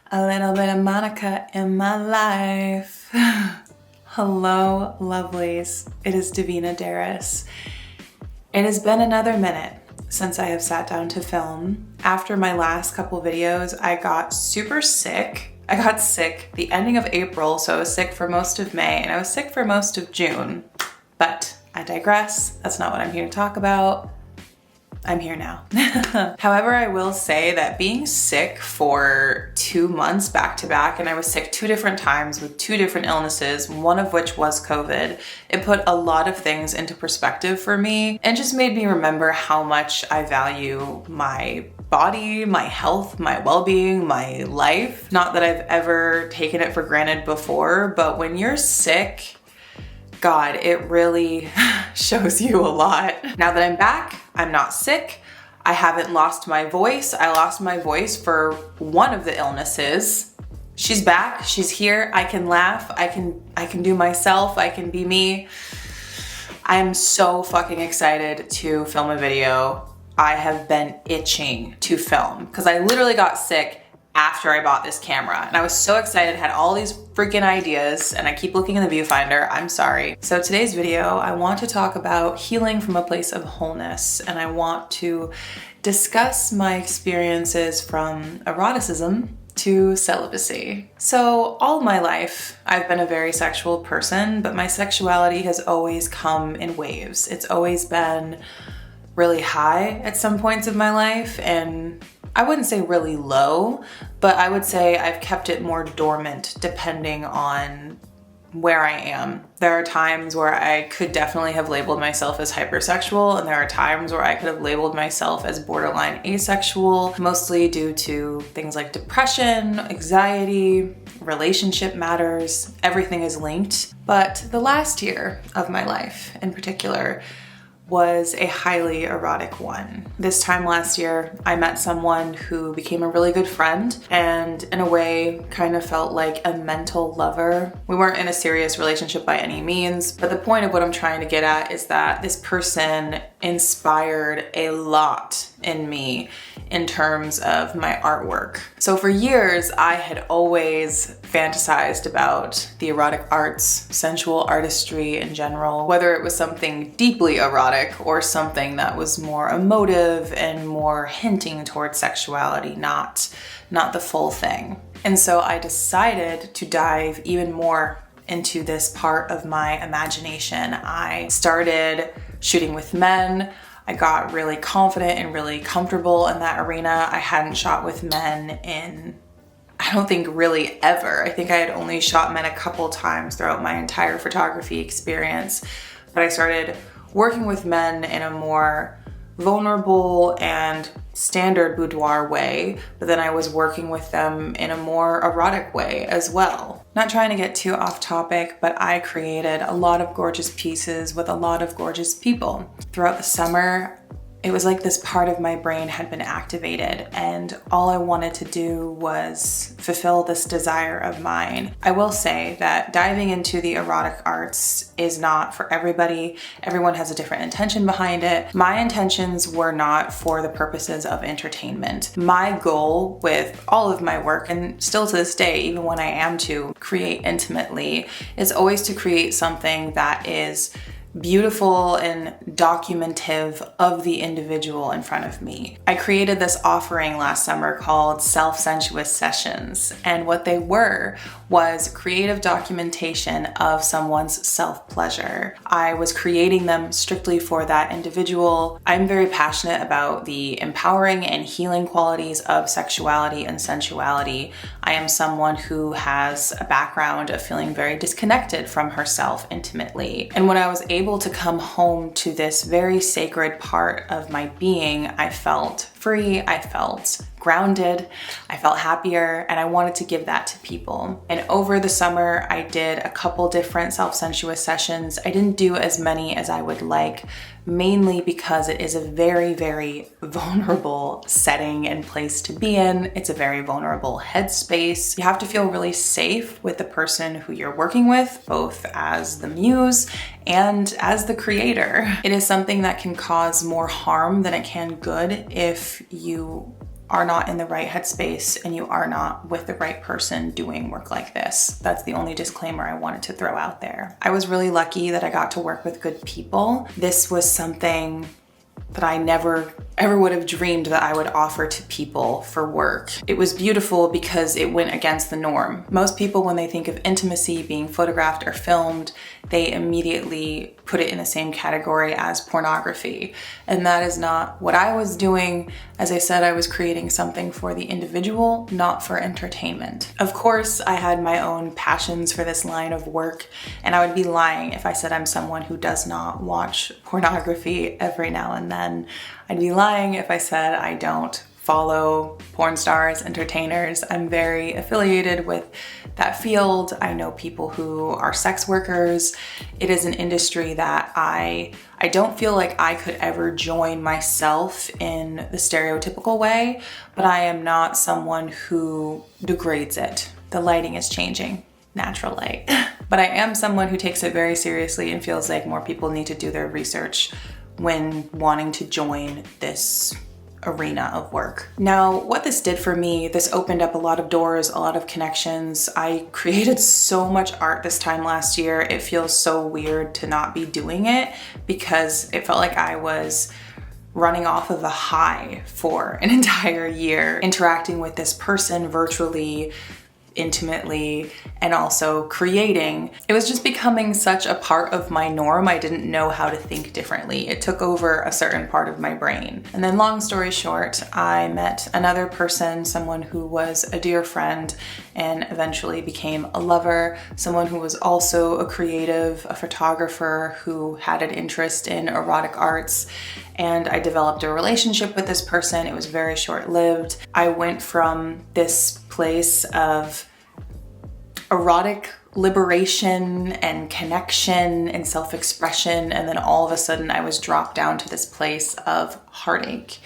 A little bit of Monica in my life. Hello, lovelies. It is Davina Daras. It has been another minute since I have sat down to film. After my last couple videos, I got super sick. I got sick the ending of April, so I was sick for most of May, and I was sick for most of June. But I digress. That's not what I'm here to talk about. I'm here now. However, I will say that being sick for 2 months back to back, and I was sick 2 different times with 2 different illnesses, one of which was COVID, it put a lot of things into perspective for me and just made me remember how much I value my body, my health, my well-being, my life. Not that I've ever taken it for granted before, but when you're sick, God, it really shows you a lot. Now that I'm back, I'm not sick. I haven't lost my voice. I lost my voice for one of the illnesses. She's back, she's here. I can laugh, I can do myself, I can be me. I'm so fucking excited to film a video. I have been itching to film because I literally got sick after I bought this camera. And I was so excited, had all these freaking ideas, and I keep looking in the viewfinder, I'm sorry. So today's video, I want to talk about healing from a place of wholeness, and I want to discuss my experiences from eroticism to celibacy. So all my life, I've been a very sexual person, but my sexuality has always come in waves. It's always been really high at some points of my life, and I wouldn't say really low, but I would say I've kept it more dormant depending on where I am. There are times where I could definitely have labeled myself as hypersexual, and there are times where I could have labeled myself as borderline asexual, mostly due to things like depression, anxiety, relationship matters. Everything is linked. But the last year of my life in particular was a highly erotic one. This time last year, I met someone who became a really good friend and in a way kind of felt like a mental lover. We weren't in a serious relationship by any means, but the point of what I'm trying to get at is that this person inspired a lot in me in terms of my artwork. So for years, I had always fantasized about the erotic arts, sensual artistry in general, whether it was something deeply erotic or something that was more emotive and more hinting towards sexuality, not the full thing. And so I decided to dive even more into this part of my imagination. I started shooting with men. I got really confident and really comfortable in that arena. I hadn't shot with men in, I don't think really ever. I think I had only shot men a couple times throughout my entire photography experience. But I started working with men in a more vulnerable and standard boudoir way, but then I was working with them in a more erotic way as well. Not trying to get too off topic, but I created a lot of gorgeous pieces with a lot of gorgeous people. Throughout the summer, it was like this part of my brain had been activated, and all I wanted to do was fulfill this desire of mine. I will say that diving into the erotic arts is not for everybody. Everyone has a different intention behind it. My intentions were not for the purposes of entertainment. My goal with all of my work, and still to this day, even when I am to create intimately, is always to create something that is beautiful and documentative of the individual in front of me. I created this offering last summer called Self-Sensuous Sessions, and what they were was creative documentation of someone's self-pleasure. I was creating them strictly for that individual. I'm very passionate about the empowering and healing qualities of sexuality and sensuality. I am someone who has a background of feeling very disconnected from herself intimately. And when I was able to come home to this very sacred part of my being, I felt free, I felt grounded, I felt happier, and I wanted to give that to people. And over the summer, I did a couple different self-sensuous sessions. I didn't do as many as I would like, mainly because it is a very, very vulnerable setting and place to be in. It's a very vulnerable headspace. You have to feel really safe with the person who you're working with, both as the muse and as the creator. It is something that can cause more harm than it can good if you are not in the right headspace and you are not with the right person doing work like this. That's the only disclaimer I wanted to throw out there. I was really lucky that I got to work with good people. This was something that I never ever would have dreamed that I would offer to people for work. It was beautiful because it went against the norm. Most people, when they think of intimacy being photographed or filmed, they immediately put it in the same category as pornography. And that is not what I was doing. As I said, I was creating something for the individual, not for entertainment. Of course, I had my own passions for this line of work, and I would be lying if I said I'm someone who does not watch pornography every now and then. I'd be lying if I said I don't follow porn stars, entertainers. I'm very affiliated with that field. I know people who are sex workers. It is an industry that I don't feel like I could ever join myself in the stereotypical way, but I am not someone who degrades it. The lighting is changing. Natural light. But I am someone who takes it very seriously and feels like more people need to do their research when wanting to join this arena of work. Now, what this did for me, this opened up a lot of doors, a lot of connections. I created so much art this time last year. It feels so weird to not be doing it because it felt like I was running off of a high for an entire year, interacting with this person virtually, intimately, and also creating. It was just becoming such a part of my norm. I didn't know how to think differently. It took over a certain part of my brain. And then long story short, I met another person, someone who was a dear friend and eventually became a lover, someone who was also a creative, a photographer who had an interest in erotic arts. And I developed a relationship with this person. It was very short-lived. I went from this place of erotic liberation and connection and self-expression, and then all of a sudden I was dropped down to this place of heartache.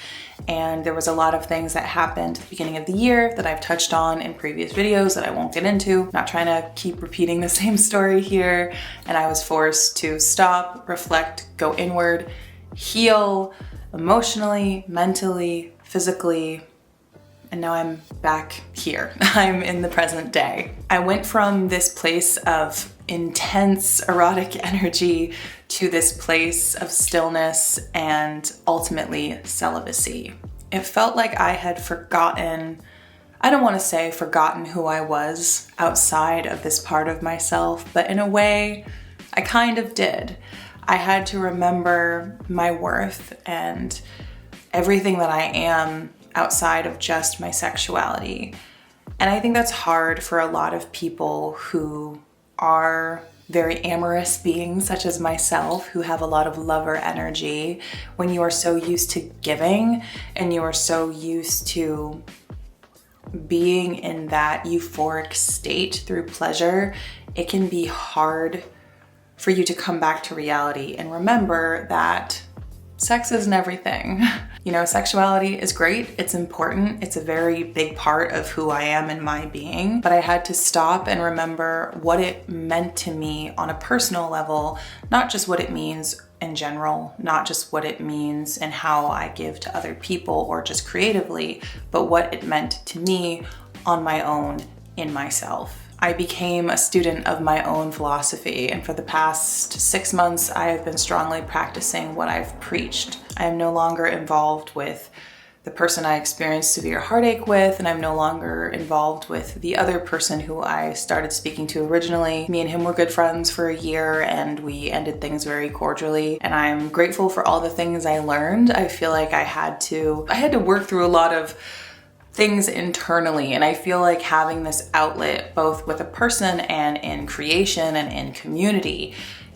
And there was a lot of things that happened at the beginning of the year that I've touched on in previous videos that I won't get into. I'm not trying to keep repeating the same story here. And I was forced to stop, reflect, go inward, heal emotionally, mentally, physically, and now I'm back here. I'm in the present day. I went from this place of intense erotic energy to this place of stillness and ultimately celibacy. It felt like I had forgotten, I don't want to say forgotten who I was outside of this part of myself, but in a way, I kind of did. I had to remember my worth and everything that I am outside of just my sexuality. And I think that's hard for a lot of people who are very amorous beings, such as myself, who have a lot of lover energy. When you are so used to giving and you are so used to being in that euphoric state through pleasure, it can be hard for you to come back to reality and remember that sex isn't everything. You know, sexuality is great, it's important, it's a very big part of who I am and my being, but I had to stop and remember what it meant to me on a personal level, not just what it means in general, not just what it means and how I give to other people or just creatively, but what it meant to me on my own, in myself. I became a student of my own philosophy, and for the past 6 months, I have been strongly practicing what I've preached. I am no longer involved with the person I experienced severe heartache with, and I'm no longer involved with the other person who I started speaking to originally. Me and him were good friends for a year, and we ended things very cordially, and I'm grateful for all the things I learned. I feel like I had to work through a lot of things internally, and I feel like having this outlet both with a person and in creation and in community,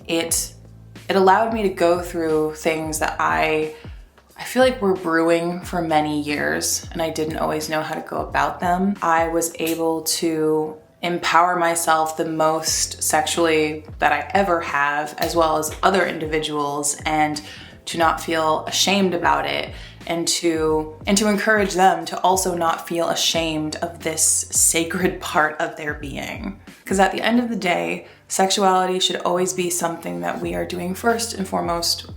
it allowed me to go through things that I feel like were brewing for many years and I didn't always know how to go about them. I was able to empower myself the most sexually that I ever have, as well as other individuals, and to not feel ashamed about it, and to encourage them to also not feel ashamed of this sacred part of their being. Because at the end of the day, sexuality should always be something that we are doing first and foremost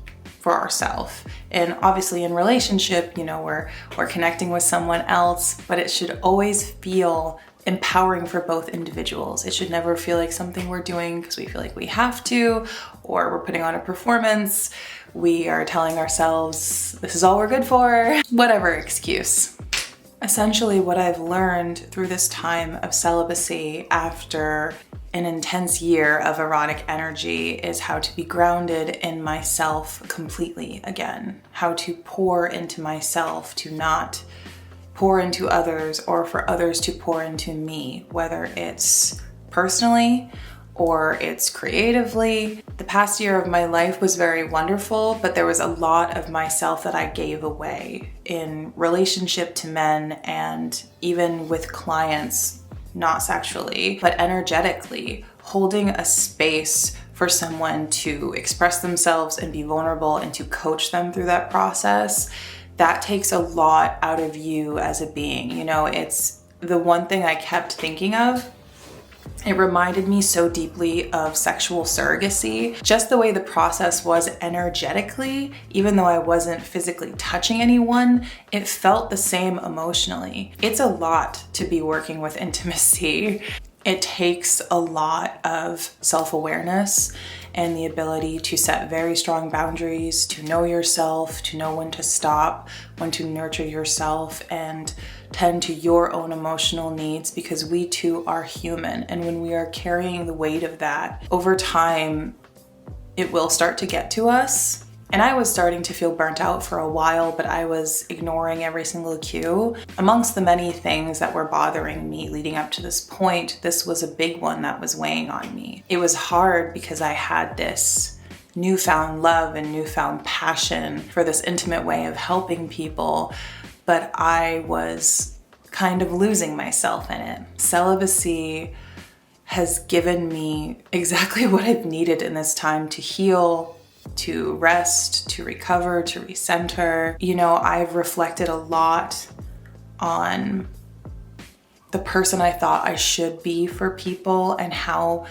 for ourselves. And obviously in relationship, you know, we're connecting with someone else, but it should always feel empowering for both individuals. It should never feel like something we're doing because we feel like we have to, or we're putting on a performance. We are telling ourselves this is all we're good for, whatever excuse. Essentially, what I've learned through this time of celibacy after an intense year of erotic energy is how to be grounded in myself completely again. How to pour into myself, to not pour into others or for others to pour into me, whether it's personally or it's creatively. The past year of my life was very wonderful, but there was a lot of myself that I gave away in relationship to men and even with clients, not sexually, but energetically, holding a space for someone to express themselves and be vulnerable and to coach them through that process. That takes a lot out of you as a being. You know, it's the one thing I kept thinking of. It reminded me so deeply of sexual surrogacy, just the way the process was energetically. Even though I wasn't physically touching anyone, it felt the same emotionally. It's a lot to be working with intimacy. It takes a lot of self-awareness and the ability to set very strong boundaries, to know yourself, to know when to stop, when to nurture yourself, and tend to your own emotional needs, because we too are human. And when we are carrying the weight of that, over time, it will start to get to us. And I was starting to feel burnt out for a while, but I was ignoring every single cue. Amongst the many things that were bothering me leading up to this point, this was a big one that was weighing on me. It was hard because I had this newfound love and newfound passion for this intimate way of helping people, but I was kind of losing myself in it. Celibacy has given me exactly what I've needed in this time to heal, to rest, to recover, to recenter. You know, I've reflected a lot on the person I thought I should be for people and how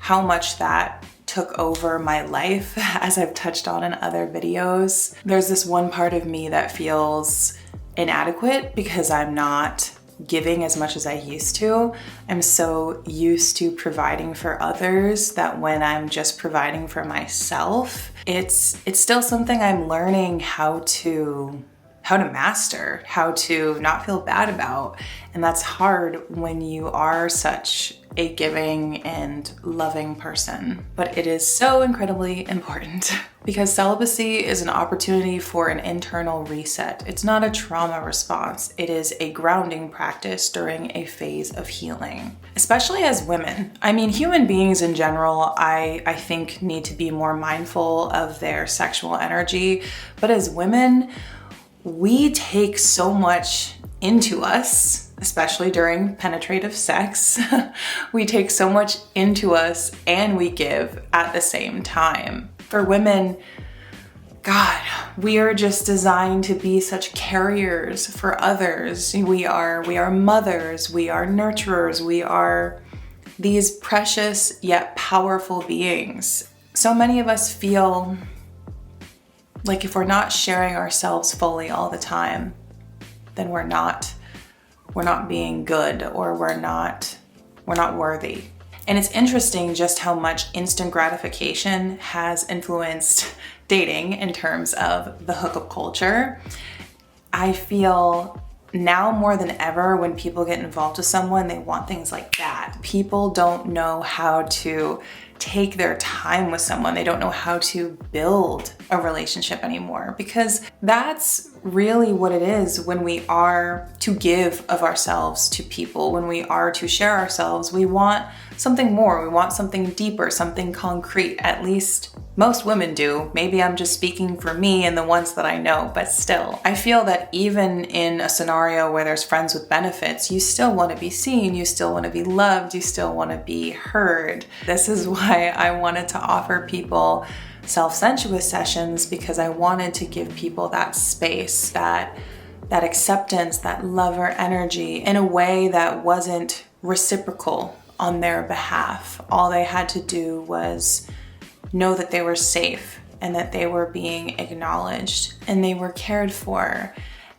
much that took over my life, as I've touched on in other videos. There's this one part of me that feels inadequate because I'm not giving as much as I used to. I'm so used to providing for others that when I'm just providing for myself, it's still something I'm learning how to master, how to not feel bad about. And that's hard when you are such a giving and loving person. But it is so incredibly important because celibacy is an opportunity for an internal reset. It's not a trauma response. It is a grounding practice during a phase of healing, especially as women. I mean, human beings in general, I think need to be more mindful of their sexual energy. But as women, we take so much into us, especially during penetrative sex. We take so much into us and we give at the same time. For women, God, we are just designed to be such carriers for others. We are mothers, we are nurturers, we are these precious yet powerful beings. So many of us feel like if we're not sharing ourselves fully all the time, then we're not being good, or we're not worthy. And it's interesting just how much instant gratification has influenced dating in terms of the hookup culture. I feel now more than ever when people get involved with someone, they want things like that. People don't know how to take their time with someone. They don't know how to build a relationship anymore, because that's really what it is when we are to give of ourselves to people. When we are to share ourselves, we want something more. We want something deeper, something concrete. At least most women do. Maybe I'm just speaking for me and the ones that I know, but still, I feel that even in a scenario where there's friends with benefits, you still want to be seen, you still want to be loved, you still want to be heard. This is why I wanted to offer people self-sensuous sessions, because I wanted to give people that space, that acceptance, that lover energy in a way that wasn't reciprocal on their behalf. All they had to do was know that they were safe and that they were being acknowledged and they were cared for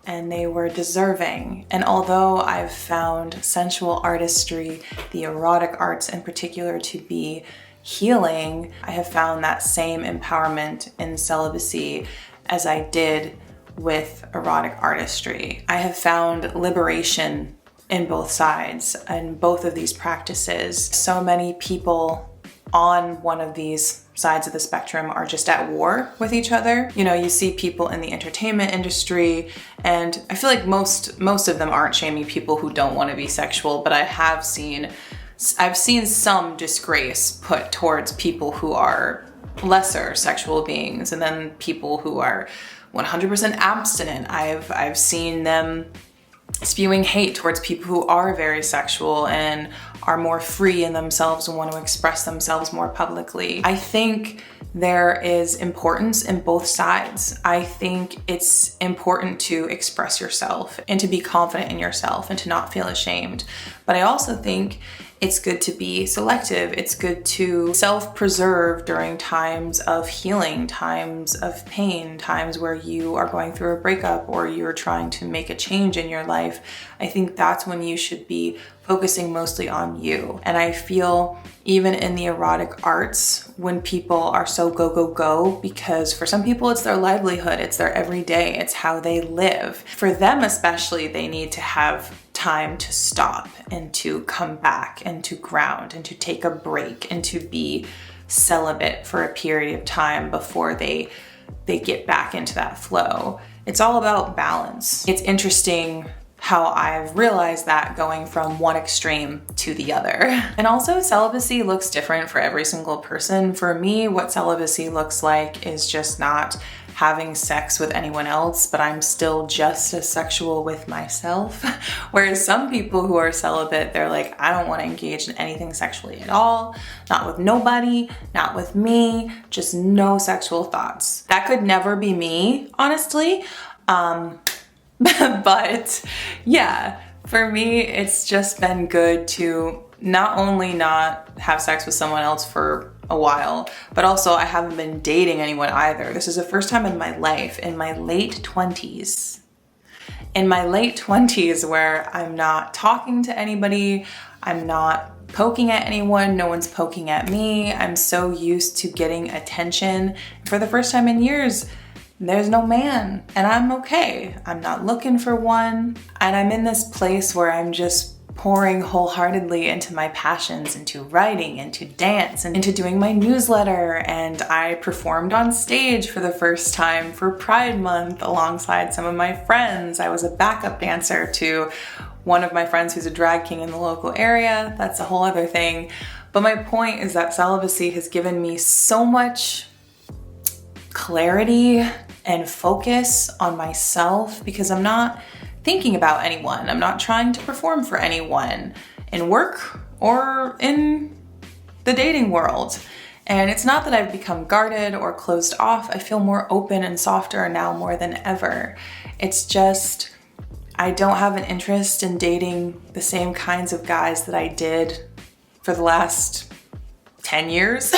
and they were deserving. And although I've found sensual artistry, the erotic arts in particular, to be healing, I have found that same empowerment in celibacy as I did with erotic artistry. I have found liberation in both sides and both of these practices. So many people on one of these sides of the spectrum are just at war with each other. You know, you see people in the entertainment industry, and I feel like most of them aren't shaming people who don't want to be sexual, but I've seen some disgrace put towards people who are lesser sexual beings, and then people who are 100% abstinent. I've seen them spewing hate towards people who are very sexual and are more free in themselves and want to express themselves more publicly. I think there is importance in both sides. I think it's important to express yourself and to be confident in yourself and to not feel ashamed. But I also think it's good to be selective. It's good to self-preserve during times of healing, times of pain, times where you are going through a breakup or you're trying to make a change in your life. I think that's when you should be focusing mostly on you. And I feel even in the erotic arts, when people are so go, go, go, because for some people it's their livelihood, it's their everyday, it's how they live. For them especially, they need to have time to stop and to come back and to ground and to take a break and to be celibate for a period of time before they get back into that flow. It's all about balance. It's interesting how I've realized that going from one extreme to the other. And also, celibacy looks different for every single person. For me, what celibacy looks like is just not having sex with anyone else, but I'm still just as sexual with myself. Whereas some people who are celibate, they're like, I don't want to engage in anything sexually at all, not with nobody, not with me, just no sexual thoughts. That could never be me, honestly. But yeah, for me, it's just been good to not only not have sex with someone else for a while, but also I haven't been dating anyone either. This is the first time in my life, in my late 20s, where I'm not talking to anybody, I'm not poking at anyone, no one's poking at me. I'm so used to getting attention. For the first time in years, there's no man, and I'm okay. I'm not looking for one, and I'm in this place where I'm just pouring wholeheartedly into my passions, into writing, into dance, and into doing my newsletter. And I performed on stage for the first time for Pride Month alongside some of my friends. I was a backup dancer to one of my friends who's a drag king in the local area. That's a whole other thing. But my point is that celibacy has given me so much clarity and focus on myself because I'm not thinking about anyone. I'm not trying to perform for anyone in work or in the dating world. And it's not that I've become guarded or closed off. I feel more open and softer now more than ever. It's just, I don't have an interest in dating the same kinds of guys that I did for the last 10 years.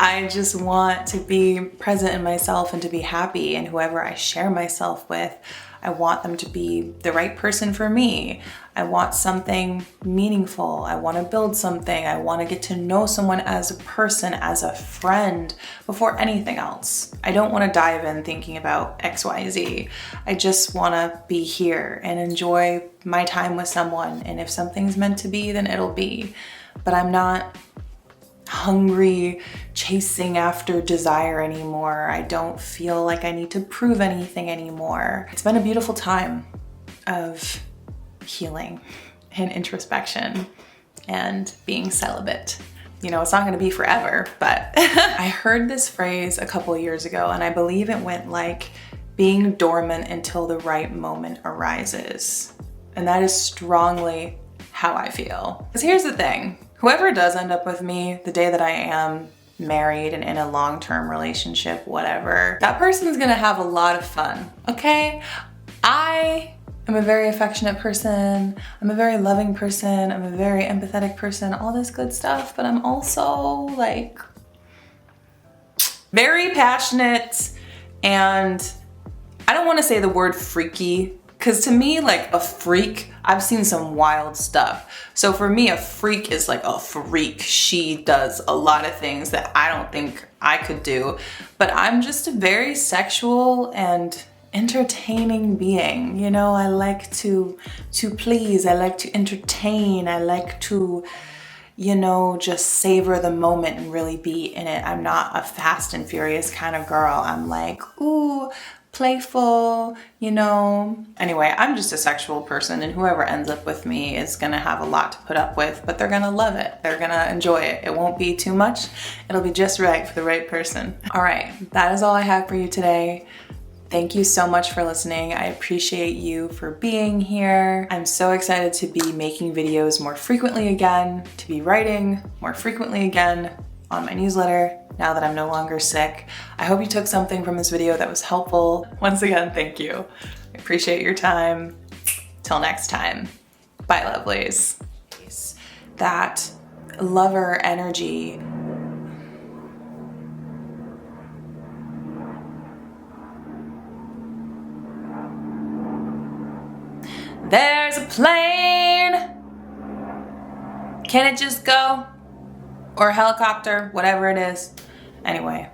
I just want to be present in myself and to be happy, and whoever I share myself with, I want them to be the right person for me. I want something meaningful. I want to build something. I want to get to know someone as a person, as a friend, before anything else. I don't want to dive in thinking about XYZ. I just want to be here and enjoy my time with someone. And if something's meant to be, then it'll be. But I'm not hungry, chasing after desire anymore. I don't feel like I need to prove anything anymore. It's been a beautiful time of healing and introspection and being celibate. You know, it's not going to be forever, but I heard this phrase a couple years ago, and I believe it went like being dormant until the right moment arises. And that is strongly how I feel. Because here's the thing. Whoever does end up with me the day that I am married and in a long-term relationship, whatever, that person's gonna have a lot of fun, okay? I am a very affectionate person. I'm a very loving person. I'm a very empathetic person, all this good stuff, but I'm also like very passionate, and I don't want to say the word freaky, because to me, like a freak, I've seen some wild stuff. So for me, a freak is like a freak. She does a lot of things that I don't think I could do, but I'm just a very sexual and entertaining being. You know, I like to please, I like to entertain, I like to, you know, just savor the moment and really be in it. I'm not a fast and furious kind of girl. I'm like, ooh, playful, you know. Anyway, I'm just a sexual person, and whoever ends up with me is gonna have a lot to put up with, but they're gonna love it. They're gonna enjoy it. It won't be too much. It'll be just right for the right person. All right, that is all I have for you today. Thank you so much for listening. I appreciate you for being here. I'm so excited to be making videos more frequently again, to be writing more frequently again on my newsletter now that I'm no longer sick. I hope you took something from this video that was helpful. Once again, thank you. I appreciate your time. Till next time. Bye, lovelies. That lover energy. There's a plane. Can it just go? Or a helicopter, whatever it is. Anyway.